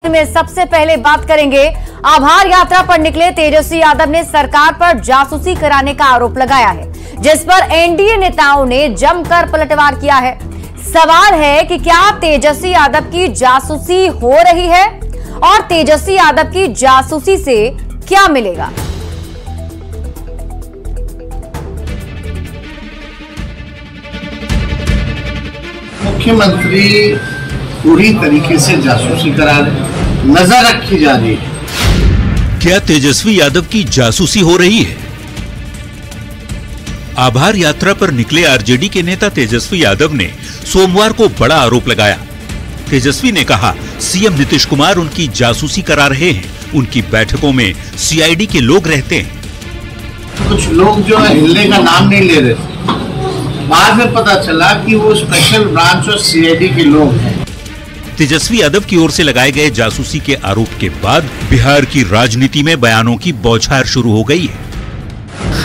वक्त में सबसे पहले बात करेंगे आभार यात्रा पर निकले तेजस्वी यादव ने सरकार पर जासूसी कराने का आरोप लगाया है, जिस पर एनडीए नेताओं ने जमकर पलटवार किया है। सवाल है कि क्या तेजस्वी यादव की जासूसी हो रही है और तेजस्वी यादव की जासूसी से क्या मिलेगा। मुख्यमंत्री पूरी तरीके से जासूसी करा रहे, नजर रखी जा रही है। क्या तेजस्वी यादव की जासूसी हो रही है? आभार यात्रा पर निकले आरजेडी के नेता तेजस्वी यादव ने सोमवार को बड़ा आरोप लगाया। तेजस्वी ने कहा, सीएम नीतीश कुमार उनकी जासूसी करा रहे हैं। उनकी बैठकों में सीआईडी के लोग रहते हैं। कुछ लोग जो है हिलने का नाम नहीं ले रहे थे, बाद में पता चला कि वो स्पेशल ब्रांच और सीआईडी के लोग हैं। तेजस्वी यादव की ओर से लगाए गए जासूसी के आरोप के बाद बिहार की राजनीति में बयानों की बौछार शुरू हो गई है।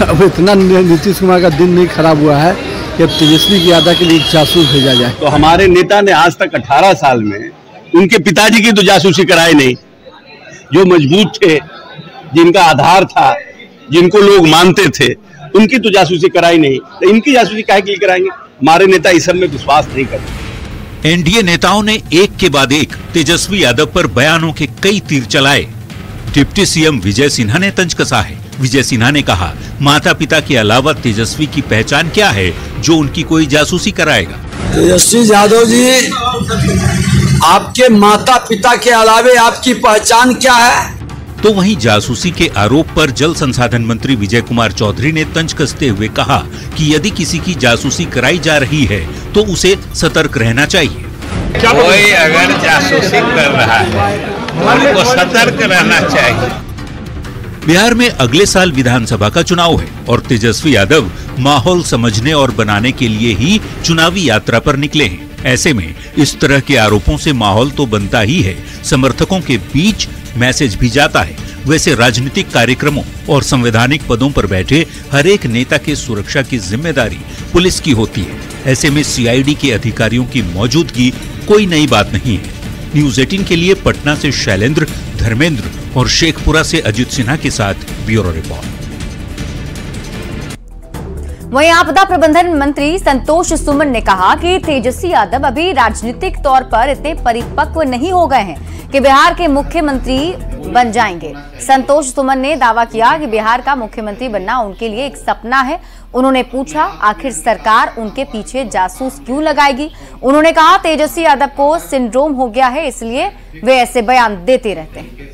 अब इतना नीतीश कुमार का दिन नहीं खराब हुआ है कि अब तेजस्वी यादव के लिए जासूस भेजा जाए। तो हमारे नेता ने आज तक 18 साल में उनके पिताजी की तो जासूसी कराई नहीं। जो मजबूत थे, जिनका आधार था, जिनको लोग मानते थे, उनकी तो जासूसी कराई नहीं। तो इनकी जासूसी काहे के लिए कराएंगे? हमारे नेता इस सब में विश्वास नहीं करते। एनडीए नेताओं ने एक के बाद एक तेजस्वी यादव पर बयानों के कई तीर चलाए। डिप्टी सीएम विजय सिन्हा ने तंज कसा है। विजय सिन्हा ने कहा, माता पिता के अलावा तेजस्वी की पहचान क्या है जो उनकी कोई जासूसी कराएगा। तेजस्वी यादव जी, आपके माता पिता के अलावे आपकी पहचान क्या है? तो वहीं जासूसी के आरोप पर जल संसाधन मंत्री विजय कुमार चौधरी ने तंज कसते हुए कहा कि यदि किसी की जासूसी कराई जा रही है तो उसे सतर्क रहना चाहिए। कोई अगर जासूसी कर रहा है उनको सतर्क रहना चाहिए। बिहार में अगले साल विधानसभा का चुनाव है और तेजस्वी यादव माहौल समझने और बनाने के लिए ही चुनावी यात्रा पर निकले हैं। ऐसे में इस तरह के आरोपों से माहौल तो बनता ही है, समर्थकों के बीच मैसेज भी जाता है। वैसे राजनीतिक कार्यक्रमों और संवैधानिक पदों पर बैठे हर एक नेता की सुरक्षा की जिम्मेदारी पुलिस की होती है। ऐसे में सीआईडी के अधिकारियों की मौजूदगी कोई नई बात नहीं है। न्यूज 18 के लिए पटना से शैलेंद्र, धर्मेंद्र और शेखपुरा से अजित सिन्हा के साथ ब्यूरो रिपोर्ट। वहीं आपदा प्रबंधन मंत्री संतोष सुमन ने कहा कि तेजस्वी यादव अभी राजनीतिक तौर पर इतने परिपक्व नहीं हो गए हैं कि बिहार के मुख्यमंत्री बन जाएंगे। संतोष सुमन ने दावा किया कि बिहार का मुख्यमंत्री बनना उनके लिए एक सपना है। उन्होंने पूछा, आखिर सरकार उनके पीछे जासूस क्यों लगाएगी? उन्होंने कहा, तेजस्वी यादव को सिंड्रोम हो गया है, इसलिए वे ऐसे बयान देते रहते हैं।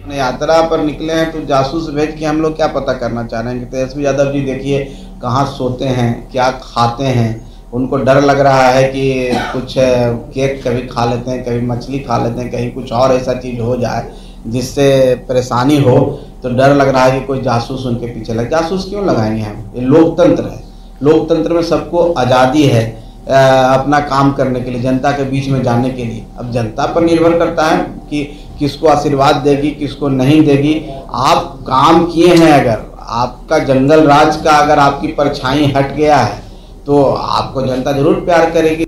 यात्रा पर निकले हैं तो जासूस भेज के हम लोग क्या पता करना चाह रहे हैं कि तेजस्वी यादव जी देखिए कहाँ सोते हैं, क्या खाते हैं। उनको डर लग रहा है कि कुछ केक कभी खा लेते हैं, कभी मछली खा लेते हैं, कहीं कुछ और ऐसा चीज़ हो जाए जिससे परेशानी हो, तो डर लग रहा है कि कोई जासूस उनके पीछे लगे। जासूस क्यों लगाएंगे हम? ये लोकतंत्र है। लोकतंत्र में सबको आज़ादी है अपना काम करने के लिए, जनता के बीच में जाने के लिए। अब जनता पर निर्भर करता है कि किसको आशीर्वाद देगी, किसको नहीं देगी। आप काम किए हैं, अगर आपका जंगल राज का अगर आपकी परछाई हट गया है तो आपको जनता जरूर प्यार करेगी।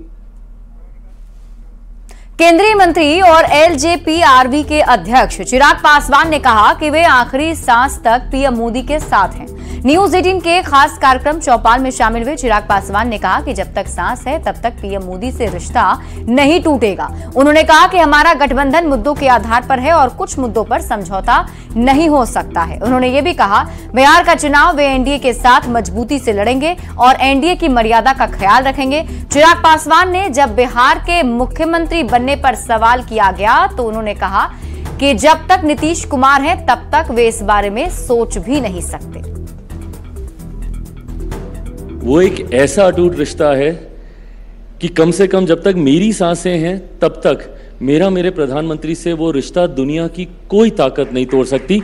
केंद्रीय मंत्री और एलजेपीआरबी के अध्यक्ष चिराग पासवान ने कहा कि वे आखिरी सांस तक पीएम मोदी के साथ हैं। न्यूज 18 के खास कार्यक्रम चौपाल में शामिल हुए चिराग पासवान ने कहा कि जब तक सांस है तब तक पीएम मोदी से रिश्ता नहीं टूटेगा। उन्होंने कहा कि हमारा गठबंधन मुद्दों के आधार पर है और कुछ मुद्दों पर समझौता नहीं हो सकता है। उन्होंने ये भी कहा, बिहार का चुनाव वे एनडीए के साथ मजबूती से लड़ेंगे और एनडीए की मर्यादा का ख्याल रखेंगे। चिराग पासवान ने जब बिहार के मुख्यमंत्री बनने पर सवाल किया गया तो उन्होंने कहा कि जब तक नीतीश कुमार हैं तब तक वे इस बारे में सोच भी नहीं सकते। वो एक ऐसा अटूट रिश्ता है कि कम से कम जब तक मेरी सांसें हैं तब तक मेरे प्रधानमंत्री से वो रिश्ता दुनिया की कोई ताकत नहीं तोड़ सकती।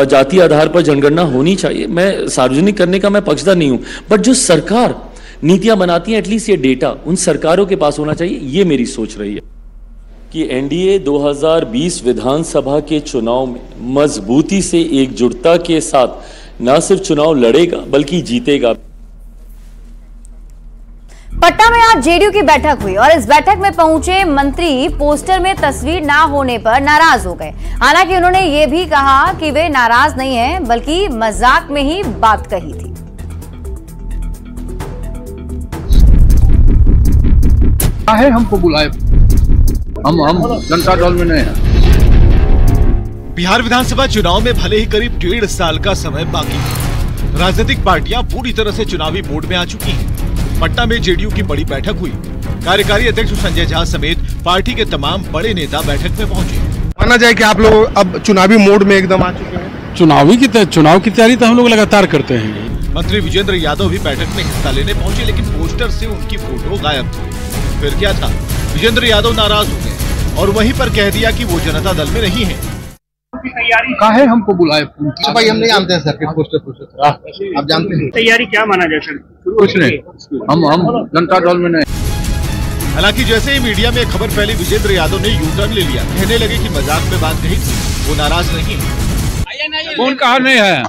जाति आधार पर जनगणना होनी चाहिए, मैं सार्वजनिक करने का मैं पक्षधर नहीं हूं, बट जो सरकार नीतियां बनाती है एटलीस्ट ये डेटा उन सरकारों के पास होना चाहिए। ये मेरी सोच रही है कि एनडीए 2020 विधानसभा के चुनाव में मजबूती से एकजुटता के साथ न सिर्फ चुनाव लड़ेगा बल्कि जीतेगा। पटना में आज जेडीयू की बैठक हुई और इस बैठक में पहुंचे मंत्री पोस्टर में तस्वीर ना होने पर नाराज हो गए। हालांकि उन्होंने ये भी कहा कि वे नाराज नहीं हैं, बल्कि मजाक में ही बात कही थी। है हमको बुलाए, हम जनता दल में नहीं है। बिहार विधानसभा चुनाव में भले ही करीब 1.5 साल का समय बाकी है, राजनीतिक पार्टियां पूरी तरह से चुनावी मोड में आ चुकी हैं। पटना में जेडीयू की बड़ी बैठक हुई। कार्यकारी अध्यक्ष संजय झा समेत पार्टी के तमाम बड़े नेता बैठक में पहुंचे। माना जाए कि आप लोग अब चुनावी मोड में एकदम आ चुके हैं। चुनाव की तैयारी तो हम लोग लगातार करते हैं। मंत्री विजेंद्र यादव भी बैठक में हिस्सा लेने पहुंचे, लेकिन पोस्टर से उनकी फोटो गायब थी। फिर क्या था, विजेंद्र यादव नाराज हो गए और वहीं पर कह दिया कि वो जनता दल में नहीं है। काहे हमको बुलाए? भाई हम नहीं जानते हैं सर, पोस्टर आप जानते हैं। तैयारी क्या माना जाए सर? कुछ नहीं, हम जनता दल में नहीं। हालांकि जैसे ही मीडिया में खबर फैली, विजेंद्र यादव ने यू टर्न ले लिया। कहने लगे कि मजाक में बात कही थी, वो नाराज नहीं है। कौन कहा नहीं है?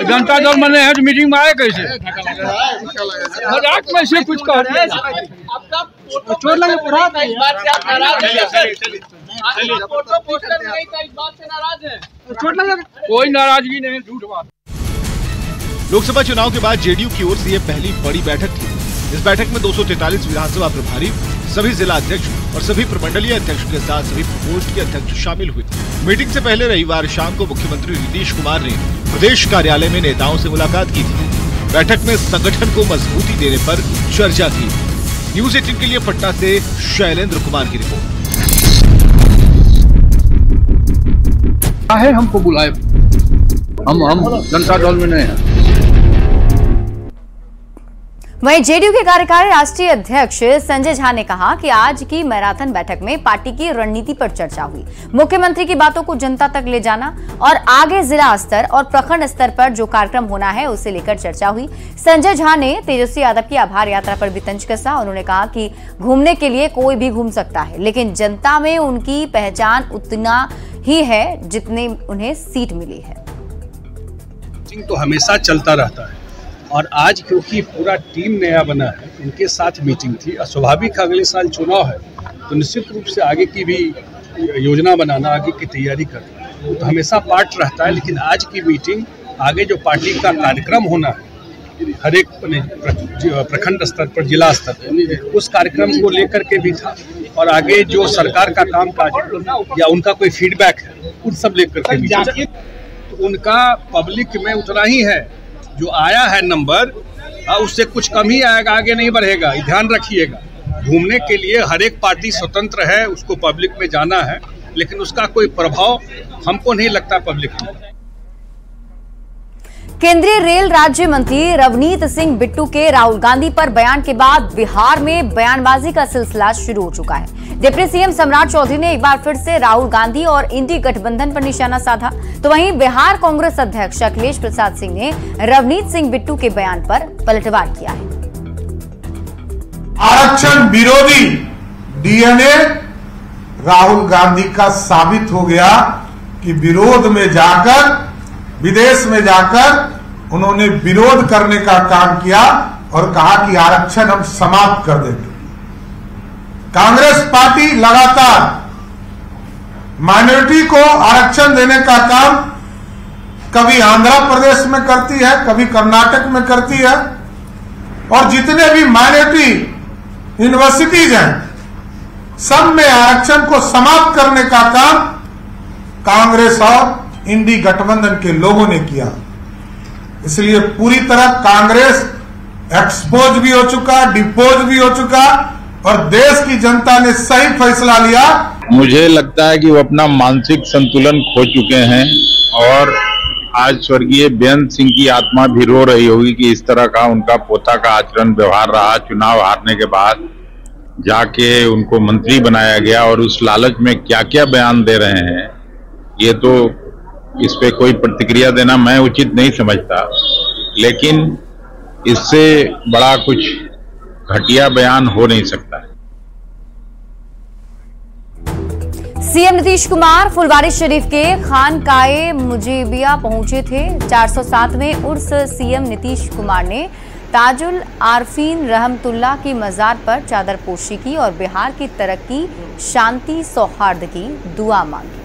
जनता दल में नहीं है तो मीटिंग में आए कैसे? मजाक में से कुछ कह रहे हैं। चोट लगे पड़ा था, इस बात से आप नाराज हैं? चोट लगे? कोई नाराजगी नहीं, झूठ बात। लोकसभा चुनाव के बाद जेडीयू की ओर से ये पहली बड़ी बैठक थी। इस बैठक में 243 विधानसभा प्रभारी, सभी जिला अध्यक्ष और सभी प्रमंडलीय अध्यक्ष के साथ सभी प्रकोष्ठ के अध्यक्ष शामिल हुए। मीटिंग से पहले रविवार शाम को मुख्यमंत्री नीतीश कुमार ने प्रदेश कार्यालय में नेताओं से मुलाकात की थी। बैठक में संगठन को मजबूती देने पर चर्चा की। न्यूज 18 के लिए पटना से शैलेंद्र कुमार की रिपोर्ट। है हमको बुलाए, हम जनता दल में नहीं है। वहीं जेडीयू के कार्यकारी राष्ट्रीय अध्यक्ष संजय झा ने कहा कि आज की मैराथन बैठक में पार्टी की रणनीति पर चर्चा हुई। मुख्यमंत्री की बातों को जनता तक ले जाना और आगे जिला स्तर और प्रखंड स्तर पर जो कार्यक्रम होना है उसे लेकर चर्चा हुई। संजय झा ने तेजस्वी यादव की आभार यात्रा पर भी तंज कसा। उन्होंने कहा कि घूमने के लिए कोई भी घूम सकता है, लेकिन जनता में उनकी पहचान उतना ही है जितने उन्हें सीट मिली है। तो हमेशा चलता रहता है और आज क्योंकि पूरा टीम नया बना है, उनके साथ मीटिंग थी। स्वाभाविक अगले साल चुनाव है तो निश्चित रूप से आगे की भी योजना बनाना, आगे की तैयारी करना तो हमेशा पार्ट रहता है। लेकिन आज की मीटिंग आगे जो पार्टी का कार्यक्रम होना है हर एक प्रखंड स्तर पर, जिला स्तर पर, उस कार्यक्रम को लेकर के भी था। और आगे जो सरकार का काम काज या उनका कोई फीडबैक है उन सब लेकर के भी तो उनका पब्लिक में उतना ही है जो आया है नंबर, उससे कुछ कम ही आएगा, आगे नहीं बढ़ेगा। ध्यान रखिएगा, घूमने के लिए हर एक पार्टी स्वतंत्र है, उसको पब्लिक में जाना है, लेकिन उसका कोई प्रभाव हमको नहीं लगता पब्लिक में। केंद्रीय रेल राज्य मंत्री रवनीत सिंह बिट्टू के राहुल गांधी पर बयान के बाद बिहार में बयानबाजी का सिलसिला शुरू हो चुका है। डिप्टी सीएम सम्राट चौधरी ने एक बार फिर से राहुल गांधी और इंडी गठबंधन पर निशाना साधा, तो वहीं बिहार कांग्रेस अध्यक्ष अखिलेश प्रसाद सिंह ने रवनीत सिंह बिट्टू के बयान पर पलटवार किया है। आरक्षण विरोधी डीएनए राहुल गांधी का साबित हो गया कि विरोध में जाकर, विदेश में जाकर उन्होंने विरोध करने का काम किया और कहा कि आरक्षण हम समाप्त कर देंगे। कांग्रेस पार्टी लगातार माइनॉरिटी को आरक्षण देने का काम कभी आंध्र प्रदेश में करती है, कभी कर्नाटक में करती है, और जितने भी माइनॉरिटी यूनिवर्सिटीज हैं सब में आरक्षण को समाप्त करने का काम कांग्रेस और इंडी गठबंधन के लोगों ने किया। इसलिए पूरी तरह कांग्रेस एक्सपोज भी हो चुका, डिपोज भी हो चुका और देश की जनता ने सही फैसला लिया। मुझे लगता है कि वो अपना मानसिक संतुलन खो चुके हैं और आज स्वर्गीय बेअंत सिंह की आत्मा भी रो रही होगी कि इस तरह का उनका पोता का आचरण व्यवहार रहा। चुनाव हारने के बाद जाके उनको मंत्री बनाया गया और उस लालच में क्या क्या बयान दे रहे हैं, ये तो इस पे कोई प्रतिक्रिया देना मैं उचित नहीं समझता। लेकिन इससे बड़ा कुछ घटिया बयान हो नहीं सकता है। सीएम नीतीश कुमार फुलवारीशरीफ के खानकाए मुजीबिया पहुंचे थे। 407वें उर्स सीएम नीतीश कुमार ने ताजुल आरफीन रहमतुल्लाह की मजार पर चादर पोशी की और बिहार की तरक्की, शांति, सौहार्द की दुआ मांगी।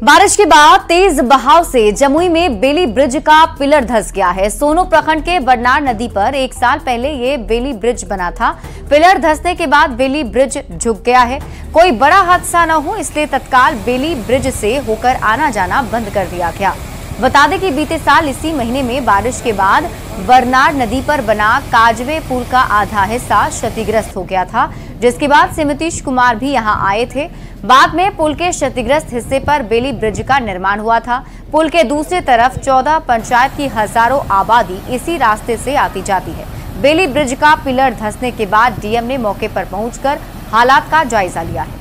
बारिश के बाद तेज बहाव से जमुई में बेली ब्रिज का पिलर धंस गया है। सोनो प्रखंड के बरनार नदी पर 1 साल पहले ये बेली ब्रिज बना था। पिलर धंसने के बाद बेली ब्रिज झुक गया है। कोई बड़ा हादसा न हो इसलिए तत्काल बेली ब्रिज से होकर आना जाना बंद कर दिया गया। बता दें कि बीते साल इसी महीने में बारिश के बाद बरनार नदी पर बना काजवे पुल का आधा हिस्सा क्षतिग्रस्त हो गया था, जिसके बाद से नीतीश कुमार भी यहां आए थे। बाद में पुल के क्षतिग्रस्त हिस्से पर बेली ब्रिज का निर्माण हुआ था। पुल के दूसरी तरफ 14 पंचायत की हजारों आबादी इसी रास्ते से आती जाती है। बेली ब्रिज का पिलर धंसने के बाद डीएम ने मौके पर पहुंचकर हालात का जायजा लिया है।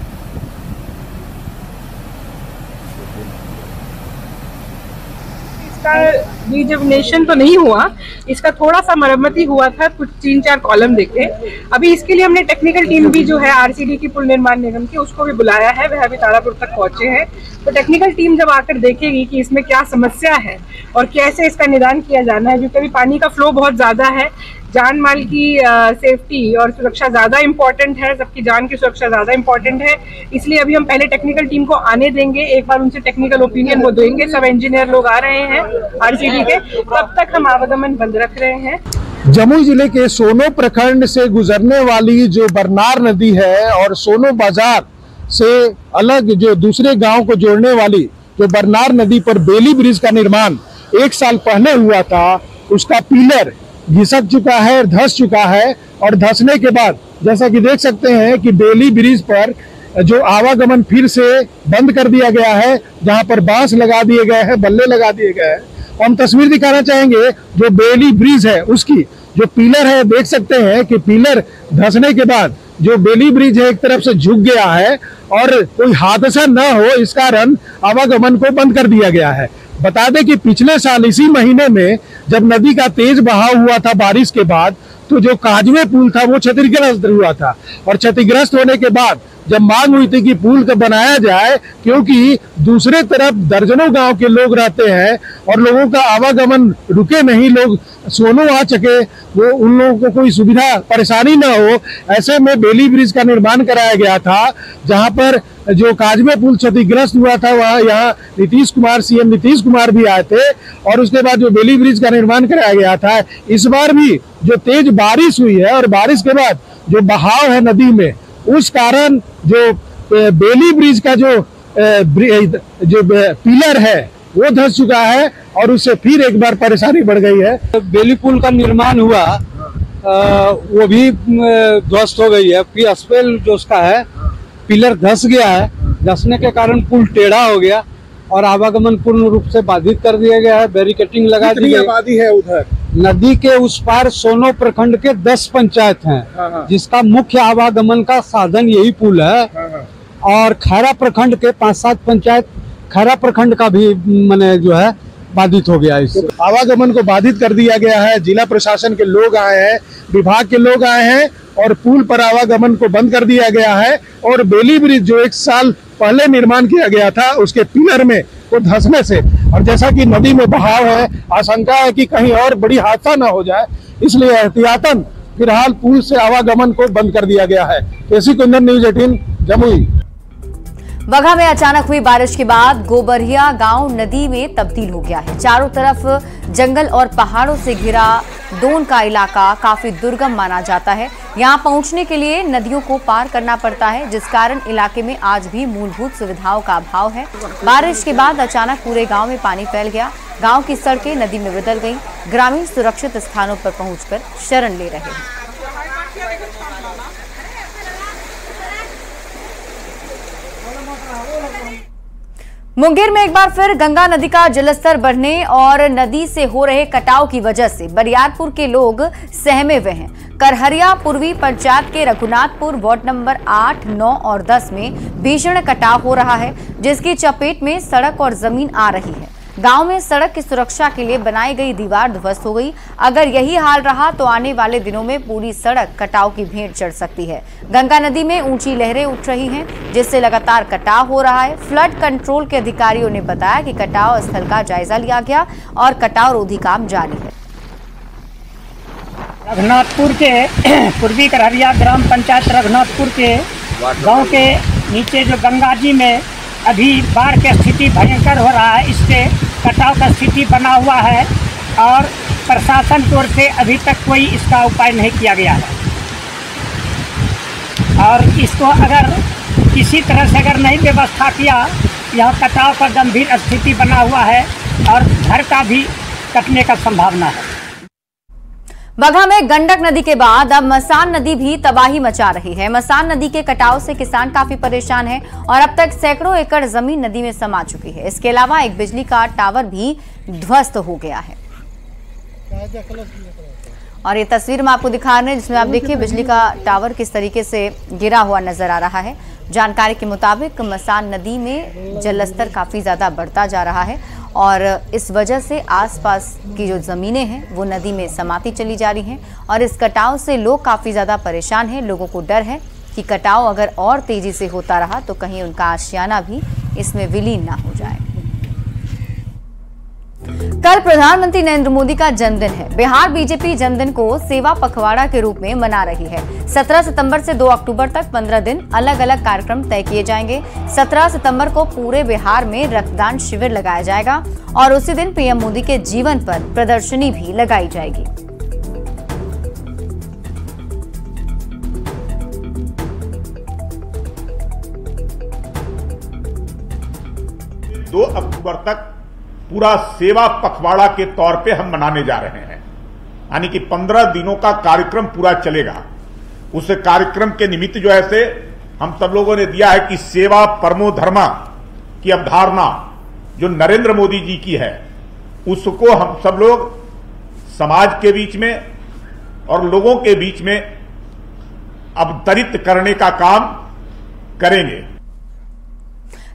रिजर्वेशन तो नहीं हुआ, इसका थोड़ा सा मरम्मती हुआ था, कुछ 3-4 कॉलम देखे। अभी इसके लिए हमने टेक्निकल टीम भी जो है आरसीडी की पुल निर्माण निगम की, उसको भी बुलाया है। वह अभी तारापुर तक पहुंचे हैं। तो टेक्निकल टीम जब आकर देखेगी कि इसमें क्या समस्या है और कैसे इसका निदान किया जाना है, क्योंकि अभी पानी का फ्लो बहुत ज्यादा है। जान माल की सेफ्टी और सुरक्षा ज्यादा इम्पोर्टेंट है, सबकी जान की सुरक्षा ज्यादा इम्पोर्टेंट है। इसलिए अभी हम पहले टेक्निकल टीम को आने देंगे, एक बार उनसे टेक्निकल ओपिनियन वो देंगे। सब इंजीनियर लोग आ रहे हैं आरसीडी के, तब तक हम आवागमन बंद रख रहे हैं। जमुई जिले के सोनो प्रखंड से गुजरने वाली जो बरनार नदी है और सोनो बाजार से अलग जो दूसरे गांव को जोड़ने वाली जो बरनार नदी पर बेली ब्रिज का निर्माण 1 साल पहले हुआ था, उसका पिलर घिसक चुका है, धंस चुका है। और धंसने के बाद जैसा कि देख सकते हैं कि बेली ब्रिज पर जो आवागमन फिर से बंद कर दिया गया है, जहां पर बांस लगा दिए गए हैं, बल्ले लगा दिए गए हैं। हम तस्वीर दिखाना चाहेंगे जो बेली ब्रिज है उसकी जो पिलर है, देख सकते हैं कि पिलर धंसने के बाद जो बेली ब्रिज है एक तरफ से झुक गया है और कोई हादसा न हो इस कारण आवागमन को बंद कर दिया गया है। बता दें कि पिछले साल इसी महीने में जब नदी का तेज बहाव हुआ था बारिश के बाद, तो जो काजवे पुल था वो क्षतिग्रस्त हुआ था। और क्षतिग्रस्त होने के बाद जब मांग हुई थी कि पुल को बनाया जाए, क्योंकि दूसरे तरफ दर्जनों गांव के लोग रहते हैं और लोगों का आवागमन रुके नहीं, लोग सोनो आ सके, वो उन लोगों को कोई सुविधा परेशानी ना हो, ऐसे में बेली ब्रिज का निर्माण कराया गया था। जहां पर जो काजवे पुल क्षतिग्रस्त हुआ था वहाँ यहाँ नीतीश कुमार, सीएम नीतीश कुमार भी आए थे और उसके बाद जो बेली ब्रिज का निर्माण कराया गया था। इस बार भी जो तेज बारिश हुई है और बारिश के बाद जो बहाव है नदी में, उस कारण जो बेली ब्रिज का जो पिलर है वो धंस चुका है और उससे फिर एक बार परेशानी बढ़ गई है। बेली पुल का निर्माण हुआ वो भी ध्वस्त हो गई है। फिर स्पेल जो उसका है पिलर धंस गया है, धंसने के कारण पुल टेढ़ा हो गया और आवागमन पूर्ण रूप से बाधित कर दिया गया है। बैरिकेटिंग लगा दी गई। आबादी है उधर नदी के उस पार सोनो प्रखंड के 10 पंचायत हैं, जिसका मुख्य आवागमन का साधन यही पुल है। और खैरा प्रखंड के 5-7 पंचायत, खैरा प्रखंड का भी माने जो है बाधित हो गया। इससे आवागमन को बाधित कर दिया गया है। जिला प्रशासन के लोग आए हैं, विभाग के लोग आए हैं और पुल पर आवागमन को बंद कर दिया गया है। और बेली ब्रिज जो 1 साल पहले निर्माण किया गया था, उसके पिलर में वो धंसने से और जैसा कि नदी में बहाव है, आशंका है कि कहीं और बड़ी हादसा न हो जाए, इसलिए एहतियातन फिलहाल पुल से आवागमन को बंद कर दिया गया है। केसी कुंदन, न्यूज़ 18 जमुई। बगहा में अचानक हुई बारिश के बाद गोबरिया गांव नदी में तब्दील हो गया है। चारों तरफ जंगल और पहाड़ों से घिरा दोन का इलाका काफी दुर्गम माना जाता है। यहां पहुंचने के लिए नदियों को पार करना पड़ता है, जिस कारण इलाके में आज भी मूलभूत सुविधाओं का अभाव है। बारिश के बाद अचानक पूरे गांव में पानी फैल गया। गांव की सड़कें नदी में बदल गईं। ग्रामीण सुरक्षित स्थानों पर पहुंचकर शरण ले रहे हैं। मुंगेर में एक बार फिर गंगा नदी का जलस्तर बढ़ने और नदी से हो रहे कटाव की वजह से बरियारपुर के लोग सहमे हुए हैं। करहरिया पूर्वी पंचायत के रघुनाथपुर वार्ड नंबर 8, 9 और 10 में भीषण कटाव हो रहा है, जिसकी चपेट में सड़क और जमीन आ रही है। गांव में सड़क की सुरक्षा के लिए बनाई गई दीवार ध्वस्त हो गई। अगर यही हाल रहा तो आने वाले दिनों में पूरी सड़क कटाव की भेंट चढ़ सकती है। गंगा नदी में ऊंची लहरें उठ रही हैं, जिससे लगातार कटाव हो रहा है। फ्लड कंट्रोल के अधिकारियों ने बताया कि कटाव स्थल का जायजा लिया गया और कटाव रोधी काम जारी है। रघुनाथपुर के पूर्वी करहरिया ग्राम पंचायत रघुनाथपुर के गांव के नीचे जो गंगा जी में अभी बाढ़ की स्थिति भयंकर हो रहा है, इससे कटाव का स्थिति बना हुआ है और प्रशासन की ओर से अभी तक कोई इसका उपाय नहीं किया गया है। और इसको अगर किसी तरह से अगर नहीं व्यवस्था किया, यह कटाव का गंभीर स्थिति बना हुआ है और घर का भी कटने का संभावना है। बगहा में गंडक नदी के बाद अब मसान नदी भी तबाही मचा रही है। मसान नदी के कटाव से किसान काफी परेशान हैं और अब तक सैकड़ों एकड़ जमीन नदी में समा चुकी है। इसके अलावा एक बिजली का टावर भी ध्वस्त हो गया है और ये तस्वीर हम आपको दिखा रहे हैं, जिसमें आप देखिए बिजली का टावर किस तरीके से गिरा हुआ नजर आ रहा है। जानकारी के मुताबिक मसान नदी में जलस्तर काफी ज्यादा बढ़ता जा रहा है और इस वजह से आसपास की जो ज़मीनें हैं वो नदी में समाती चली जा रही हैं और इस कटाव से लोग काफ़ी ज़्यादा परेशान हैं। लोगों को डर है कि कटाव अगर और तेज़ी से होता रहा तो कहीं उनका आशियाना भी इसमें विलीन ना हो जाए। कल प्रधानमंत्री नरेंद्र मोदी का जन्मदिन है। बिहार बीजेपी जन्मदिन को सेवा पखवाड़ा के रूप में मना रही है। 17 सितंबर से 2 अक्टूबर तक 15 दिन अलग अलग कार्यक्रम तय किए जाएंगे। 17 सितंबर को पूरे बिहार में रक्तदान शिविर लगाया जाएगा और उसी दिन पीएम मोदी के जीवन पर प्रदर्शनी भी लगाई जाएगी। 2 अक्टूबर तक पूरा सेवा पखवाड़ा के तौर पे हम मनाने जा रहे हैं, यानी कि 15 दिनों का कार्यक्रम पूरा चलेगा। उस कार्यक्रम के निमित्त जो है से हम सब लोगों ने दिया है कि सेवा परमो धर्मा की अवधारणा जो नरेंद्र मोदी जी की है, उसको हम सब लोग समाज के बीच में और लोगों के बीच में अवतरित करने का काम करेंगे।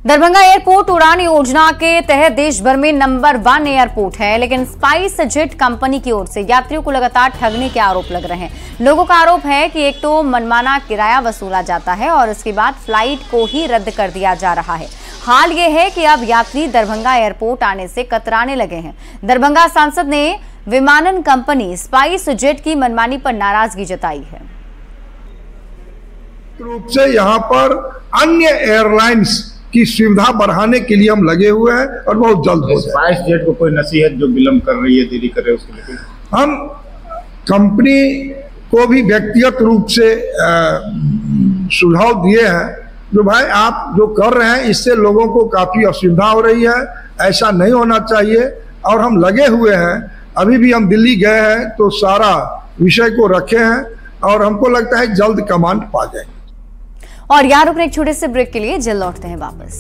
दरभंगा एयरपोर्ट उड़ान योजना के तहत देश भर में नंबर 1 एयरपोर्ट है, लेकिन स्पाइस जेट कंपनी की ओर से यात्रियों को लगातार ठगने के आरोप लग रहे हैं। लोगों का आरोप है कि एक तो मनमाना किराया वसूला जाता है और इसके बाद फ्लाइट को ही रद्द कर दिया जा रहा है। हाल ये है कि अब यात्री दरभंगा एयरपोर्ट आने से कतराने लगे हैं। दरभंगा सांसद ने विमानन कंपनी स्पाइस जेट की मनमानी पर नाराजगी जताई है। रूप से यहाँ पर अन्य एयरलाइंस की सुविधा बढ़ाने के लिए हम लगे हुए हैं और बहुत जल्द हो जाए। स्पाइस जेट को कोई नसीहत जो विलम्ब कर रही है, देरी कर रही है, उसके लिए हम कंपनी को भी व्यक्तिगत रूप से सुझाव दिए हैं, जो भाई आप जो कर रहे हैं इससे लोगों को काफी असुविधा हो रही है, ऐसा नहीं होना चाहिए। और हम लगे हुए हैं, अभी भी हम दिल्ली गए हैं तो सारा विषय को रखे हैं और हमको लगता है जल्द कमांड पा जाएंगे। और यहाँ रुकने एक छोटे से ब्रेक के लिए जल्द लौटते हैं वापस।